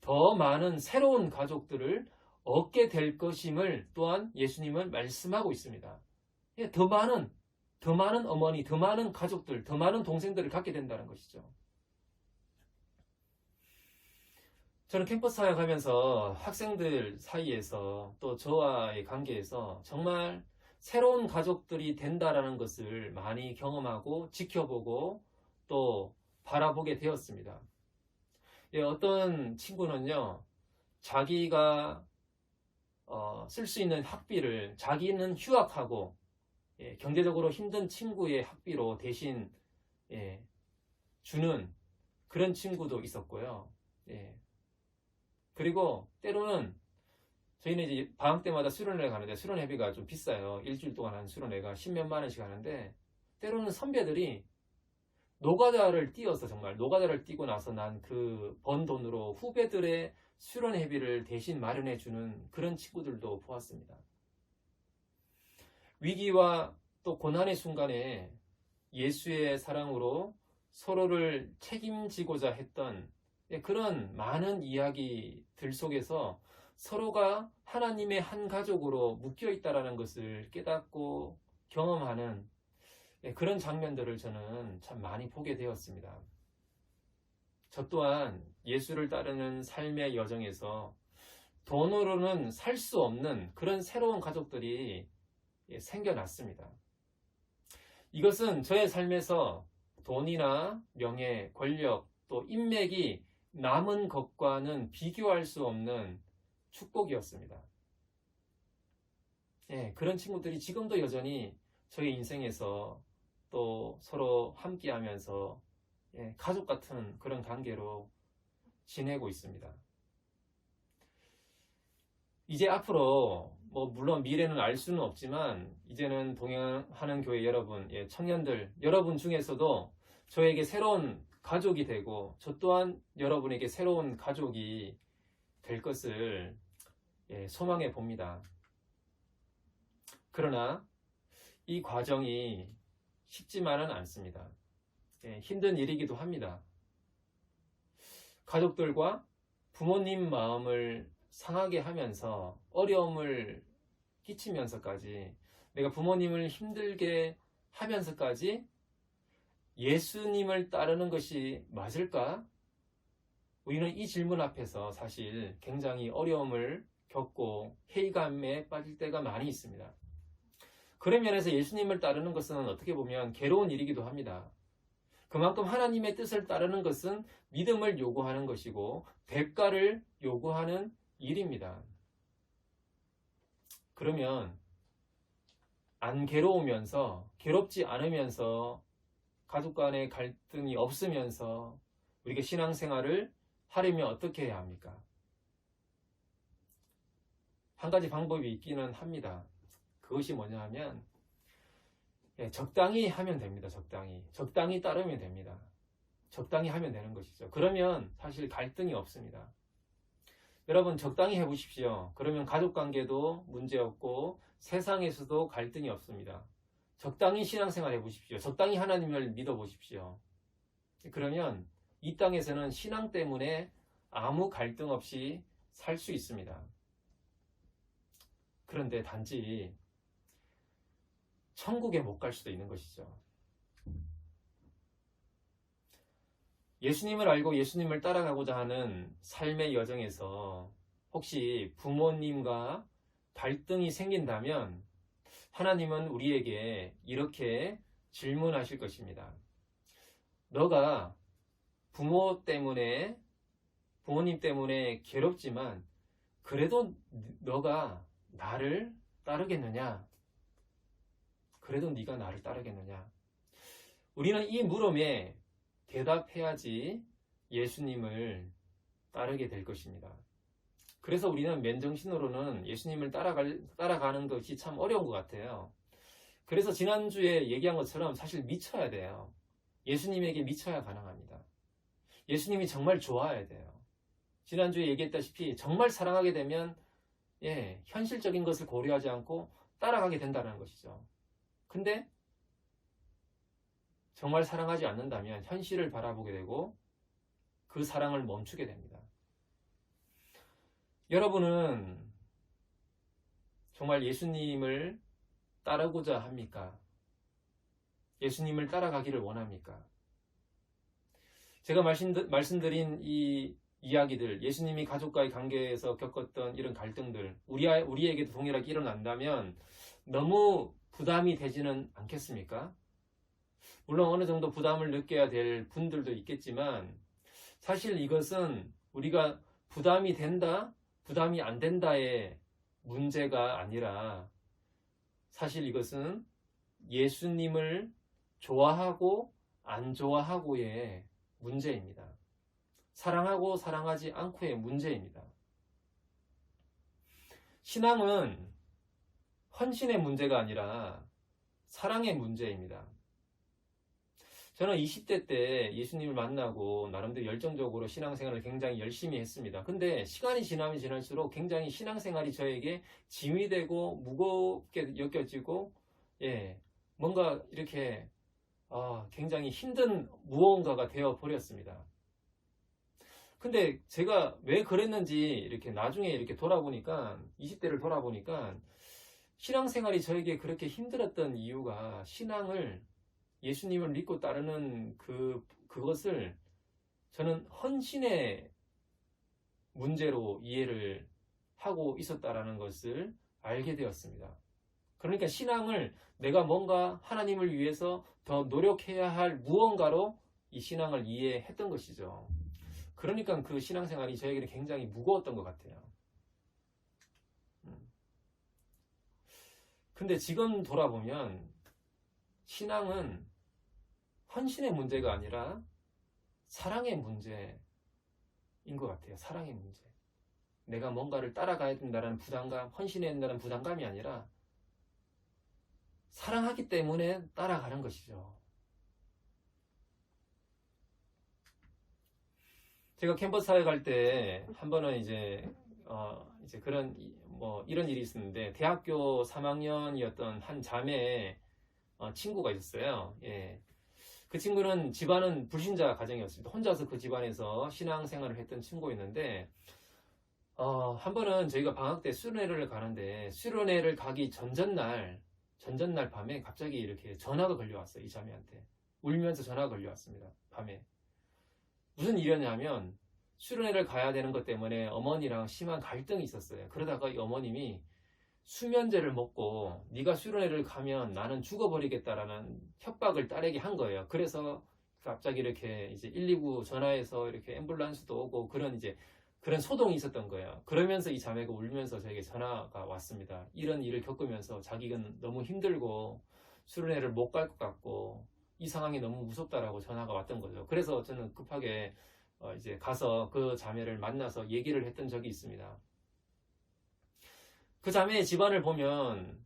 더 많은 새로운 가족들을 얻게 될 것임을 또한 예수님은 말씀하고 있습니다. 더 많은 어머니, 더 많은 가족들, 더 많은 동생들을 갖게 된다는 것이죠. 저는 캠퍼스 사역하면서 학생들 사이에서 또 저와의 관계에서 정말 새로운 가족들이 된다라는 것을 많이 경험하고 지켜보고 또 바라보게 되었습니다. 어떤 친구는요, 자기가 쓸 수 있는 학비를 자기는 휴학하고 경제적으로 힘든 친구의 학비로 대신 주는 그런 친구도 있었고요. 그리고 때로는 저희는 이제 방학 때마다 수련회 가는데 수련회비가 좀 비싸요. 일주일 동안 하는 수련회가 10몇만 원씩 하는데 때로는 선배들이 노가다를 띄어서 정말 노가다를 띄고 나서 난 그 번 돈으로 후배들의 수련회비를 대신 마련해 주는 그런 친구들도 보았습니다. 위기와 또 고난의 순간에 예수의 사랑으로 서로를 책임지고자 했던 그런 많은 이야기들 속에서 서로가 하나님의 한 가족으로 묶여 있다라는 것을 깨닫고 경험하는 그런 장면들을 저는 참 많이 보게 되었습니다. 저 또한 예수를 따르는 삶의 여정에서 돈으로는 살 수 없는 그런 새로운 가족들이 생겨났습니다. 이것은 저의 삶에서 돈이나 명예, 권력, 또 인맥이 남은 것과는 비교할 수 없는 축복이었습니다. 그런 친구들이 지금도 여전히 저의 인생에서 또 서로 함께하면서 가족 같은 그런 관계로 지내고 있습니다. 이제 앞으로 물론 미래는 알 수는 없지만 이제는 동행하는 교회 여러분, 청년들 여러분 중에서도 저에게 새로운 가족이 되고 저 또한 여러분에게 새로운 가족이 될 것을 소망해 봅니다. 그러나 이 과정이 쉽지만은 않습니다. 힘든 일이기도 합니다. 가족들과 부모님 마음을 상하게 하면서 어려움을 끼치면서까지 내가 부모님을 힘들게 하면서까지 예수님을 따르는 것이 맞을까? 우리는 이 질문 앞에서 사실 굉장히 어려움을 겪고 회의감에 빠질 때가 많이 있습니다. 그런 면에서 예수님을 따르는 것은 어떻게 보면 괴로운 일이기도 합니다. 그만큼 하나님의 뜻을 따르는 것은 믿음을 요구하는 것이고 대가를 요구하는 일입니다. 그러면 안 괴로우면서 괴롭지 않으면서 가족 간의 갈등이 없으면서 우리가 신앙생활을 하려면 어떻게 해야 합니까? 한 가지 방법이 있기는 합니다. 그것이 뭐냐 하면 적당히 하면 됩니다. 적당히 따르면 됩니다. 적당히 하면 되는 것이죠. 그러면 사실 갈등이 없습니다. 여러분 적당히 해보십시오. 그러면 가족관계도 문제없고 세상에서도 갈등이 없습니다. 적당히 신앙생활 해보십시오. 적당히 하나님을 믿어보십시오. 그러면 이 땅에서는 신앙 때문에 아무 갈등 없이 살 수 있습니다. 그런데 단지 천국에 못 갈 수도 있는 것이죠. 예수님을 알고 예수님을 따라가고자 하는 삶의 여정에서 혹시 부모님과 갈등이 생긴다면 하나님은 우리에게 이렇게 질문하실 것입니다. 너가 부모님 때문에 괴롭지만 그래도 너가 나를 따르겠느냐? 그래도 네가 나를 따르겠느냐? 우리는 이 물음에 대답해야지 예수님을 따르게 될 것입니다. 그래서 우리는 맨정신으로는 예수님을 따라가는 것이 참 어려운 것 같아요. 그래서 지난주에 얘기한 것처럼 사실 미쳐야 돼요. 예수님에게 미쳐야 가능합니다. 예수님이 정말 좋아야 돼요. 지난주에 얘기했다시피 정말 사랑하게 되면 현실적인 것을 고려하지 않고 따라가게 된다는 것이죠. 근데 정말 사랑하지 않는다면 현실을 바라보게 되고 그 사랑을 멈추게 됩니다. 여러분은 정말 예수님을 따르고자 합니까? 예수님을 따라가기를 원합니까? 제가 말씀드린 이 이야기들, 예수님이 가족과의 관계에서 겪었던 이런 갈등들, 우리에게도 동일하게 일어난다면 너무 부담이 되지는 않겠습니까? 물론 어느 정도 부담을 느껴야 될 분들도 있겠지만 사실 이것은 우리가 부담이 된다, 부담이 안 된다의 문제가 아니라 사실 이것은 예수님을 좋아하고 안 좋아하고의 문제입니다. 사랑하고 사랑하지 않고의 문제입니다. 신앙은 헌신의 문제가 아니라 사랑의 문제입니다. 저는 20대 때 예수님을 만나고 나름대로 열정적으로 신앙생활을 굉장히 열심히 했습니다. 근데 시간이 지나면 지날수록 굉장히 신앙생활이 저에게 짐이 되고 무겁게 여겨지고 뭔가 이렇게 굉장히 힘든 무언가가 되어 버렸습니다. 근데 제가 왜 그랬는지 이렇게 나중에 이렇게 돌아보니까 20대를 돌아보니까 신앙생활이 저에게 그렇게 힘들었던 이유가 예수님을 믿고 따르는 그것을 저는 헌신의 문제로 이해를 하고 있었다라는 것을 알게 되었습니다. 그러니까 신앙을 내가 뭔가 하나님을 위해서 더 노력해야 할 무언가로 이 신앙을 이해했던 것이죠. 그러니까 그 신앙생활이 저에게는 굉장히 무거웠던 것 같아요. 근데 지금 돌아보면 신앙은 헌신의 문제가 아니라 사랑의 문제인 것 같아요. 사랑의 문제. 내가 뭔가를 따라가야 된다는 부담감, 헌신해야 된다는 부담감이 아니라 사랑하기 때문에 따라가는 것이죠. 제가 캠퍼스 사회 갈 때 한 번은 이제 그런 이런 일이 있었는데 대학교 3학년이었던 한 자매 친구가 있었어요. 그 친구는 집안은 불신자 가정이었습니다. 혼자서 그 집안에서 신앙생활을 했던 친구였는데 한 번은 저희가 방학 때 수련회를 가는데 수련회를 가기 전전날 밤에 갑자기 이렇게 전화가 걸려왔어요. 이 자매한테 울면서 전화가 걸려왔습니다. 밤에 무슨 일이었냐면 수련회를 가야 되는 것 때문에 어머니랑 심한 갈등이 있었어요. 그러다가 이 어머님이 수면제를 먹고 네가 수련회를 가면 나는 죽어버리겠다라는 협박을 딸에게 한 거예요. 그래서 갑자기 이렇게 이제 119 전화해서 이렇게 앰뷸런스도 오고 그런 소동이 있었던 거예요. 그러면서 이 자매가 울면서 저에게 전화가 왔습니다. 이런 일을 겪으면서 자기가 너무 힘들고 수련회를 못 갈 것 같고 이 상황이 너무 무섭다라고 전화가 왔던 거죠. 그래서 저는 급하게 이제 가서 그 자매를 만나서 얘기를 했던 적이 있습니다. 그 자매의 집안을 보면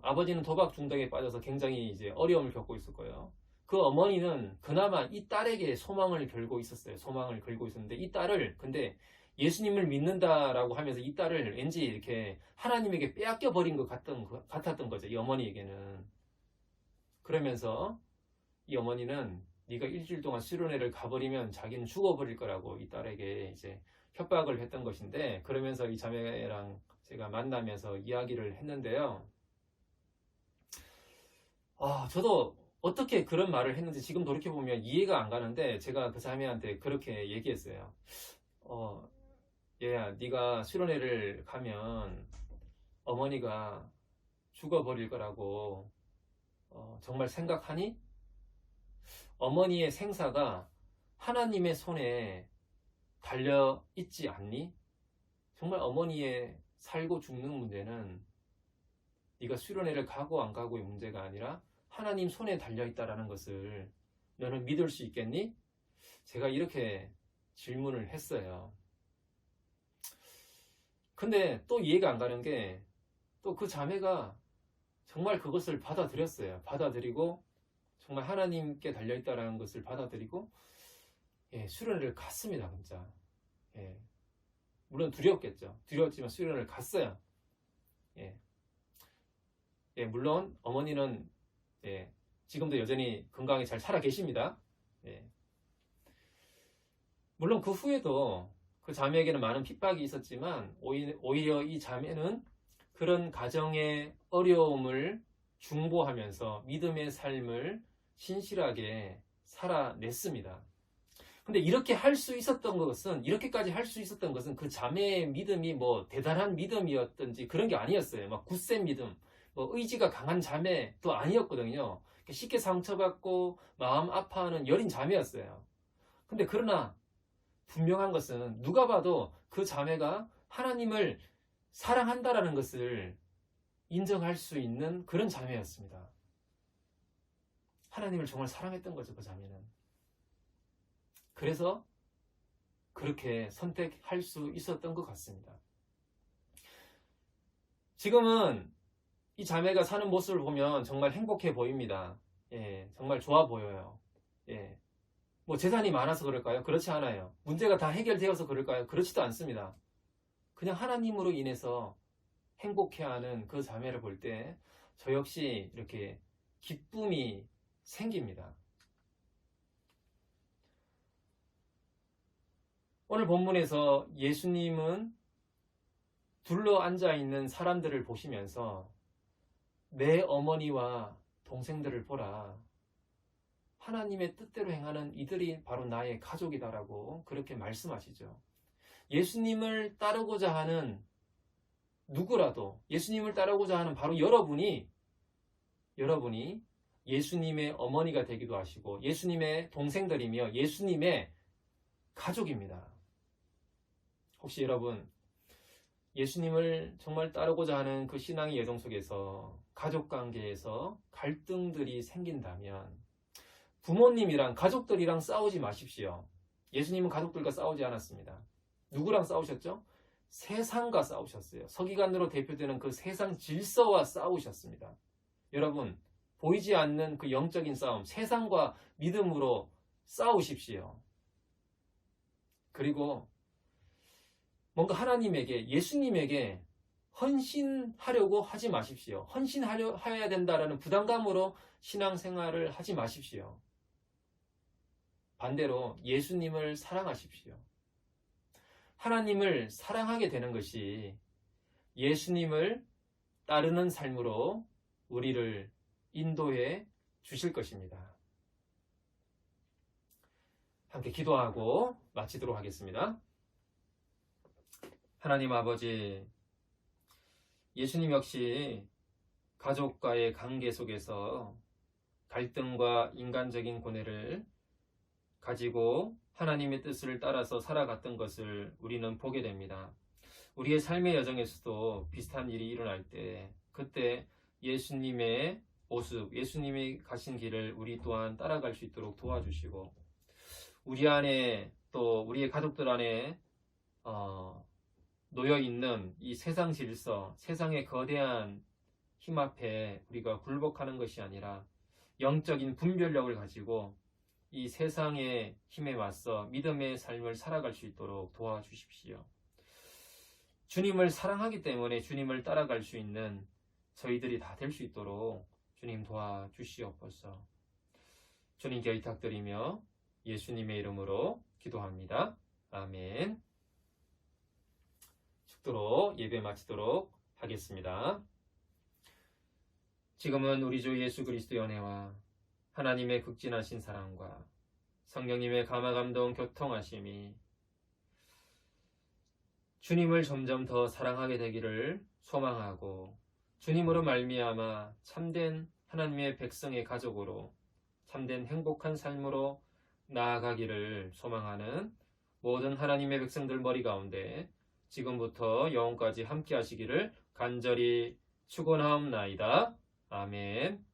아버지는 도박 중독에 빠져서 굉장히 이제 어려움을 겪고 있을 거예요. 그 어머니는 그나마 이 딸에게 소망을 걸고 있었어요. 소망을 걸고 있었는데 이 딸을 근데 예수님을 믿는다라고 하면서 이 딸을 왠지 이렇게 하나님에게 빼앗겨 버린 것 같았던 거죠. 이 어머니에게는. 그러면서 이 어머니는 네가 일주일 동안 수련회를 가버리면 자기는 죽어버릴 거라고 이 딸에게 이제 협박을 했던 것인데 그러면서 이 자매랑 제가 만나면서 이야기를 했는데요. 저도 어떻게 그런 말을 했는지 지금 돌이켜보면 이해가 안 가는데 제가 그 자매한테 그렇게 얘기했어요. 얘야, 네가 수련회를 가면 어머니가 죽어버릴 거라고 정말 생각하니? 어머니의 생사가 하나님의 손에 달려 있지 않니? 정말 어머니의 살고 죽는 문제는 네가 수련회를 가고 안 가고의 문제가 아니라 하나님 손에 달려 있다라는 것을 너는 믿을 수 있겠니? 제가 이렇게 질문을 했어요. 근데 또 이해가 안 가는 게 또 그 자매가 정말 그것을 받아들였어요. 받아들이고 정말 하나님께 달려있다라는 것을 받아들이고 수련회를 갔습니다. 진짜. 물론 두려웠겠죠. 두려웠지만 수련회를 갔어요. 물론 어머니는 지금도 여전히 건강히 잘 살아 계십니다. 물론 그 후에도 그 자매에게는 많은 핍박이 있었지만 오히려 이 자매는 그런 가정의 어려움을 중보하면서 믿음의 삶을 신실하게 살아냈습니다. 근데 이렇게 할 수 있었던 것은, 이렇게까지 할 수 있었던 것은 그 자매의 믿음이 뭐 대단한 믿음이었던지 그런 게 아니었어요. 막 굳센 믿음, 뭐 의지가 강한 자매도 아니었거든요. 쉽게 상처받고 마음 아파하는 여린 자매였어요. 근데 그러나 분명한 것은 누가 봐도 그 자매가 하나님을 사랑한다라는 것을 인정할 수 있는 그런 자매였습니다. 하나님을 정말 사랑했던 거죠, 그 자매는. 그래서 그렇게 선택할 수 있었던 것 같습니다. 지금은 이 자매가 사는 모습을 보면 정말 행복해 보입니다. 정말 좋아 보여요. 뭐 재산이 많아서 그럴까요? 그렇지 않아요. 문제가 다 해결되어서 그럴까요? 그렇지도 않습니다. 그냥 하나님으로 인해서 행복해하는 그 자매를 볼 때 저 역시 이렇게 기쁨이 생깁니다. 오늘 본문에서 예수님은 둘러 앉아있는 사람들을 보시면서 내 어머니와 동생들을 보라. 하나님의 뜻대로 행하는 이들이 바로 나의 가족이다라고 그렇게 말씀하시죠. 예수님을 따르고자 하는 누구라도, 예수님을 따르고자 하는 바로 여러분이 예수님의 어머니가 되기도 하시고 예수님의 동생들이며 예수님의 가족입니다. 혹시 여러분 예수님을 정말 따르고자 하는 그 신앙의 여정 속에서 가족관계에서 갈등들이 생긴다면 부모님이랑 가족들이랑 싸우지 마십시오. 예수님은 가족들과 싸우지 않았습니다. 누구랑 싸우셨죠? 세상과 싸우셨어요. 서기관으로 대표되는 그 세상 질서와 싸우셨습니다. 여러분, 보이지 않는 그 영적인 싸움, 세상과 믿음으로 싸우십시오. 그리고 뭔가 하나님에게, 예수님에게 헌신하려고 하지 마십시오. 헌신하여야 된다라는 부담감으로 신앙생활을 하지 마십시오. 반대로 예수님을 사랑하십시오. 하나님을 사랑하게 되는 것이 예수님을 따르는 삶으로 우리를 인도해 주실 것입니다. 함께 기도하고 마치도록 하겠습니다. 하나님 아버지, 예수님 역시 가족과의 관계 속에서 갈등과 인간적인 고뇌를 가지고 하나님의 뜻을 따라서 살아갔던 것을 우리는 보게 됩니다. 우리의 삶의 여정에서도 비슷한 일이 일어날 때 그때 예수님의 모습, 예수님이 가신 길을 우리 또한 따라갈 수 있도록 도와주시고 우리 안에 또 우리의 가족들 안에 놓여있는 이 세상 질서, 세상의 거대한 힘 앞에 우리가 굴복하는 것이 아니라 영적인 분별력을 가지고 이 세상의 힘에 맞서 믿음의 삶을 살아갈 수 있도록 도와주십시오. 주님을 사랑하기 때문에 주님을 따라갈 수 있는 저희들이 다 될 수 있도록 주님 도와주시옵소서. 주님께 의탁드리며 예수님의 이름으로 기도합니다. 아멘. 축도로 예배 마치도록 하겠습니다. 지금은 우리 주 예수 그리스도의 은혜와 하나님의 극진하신 사랑과 성령님의 감화 감동 교통하심이 주님을 점점 더 사랑하게 되기를 소망하고 주님으로 말미암아 참된 하나님의 백성의 가족으로 참된 행복한 삶으로 나아가기를 소망하는 모든 하나님의 백성들 머리 가운데 지금부터 영원까지 함께 하시기를 간절히 축원하옵나이다. 아멘.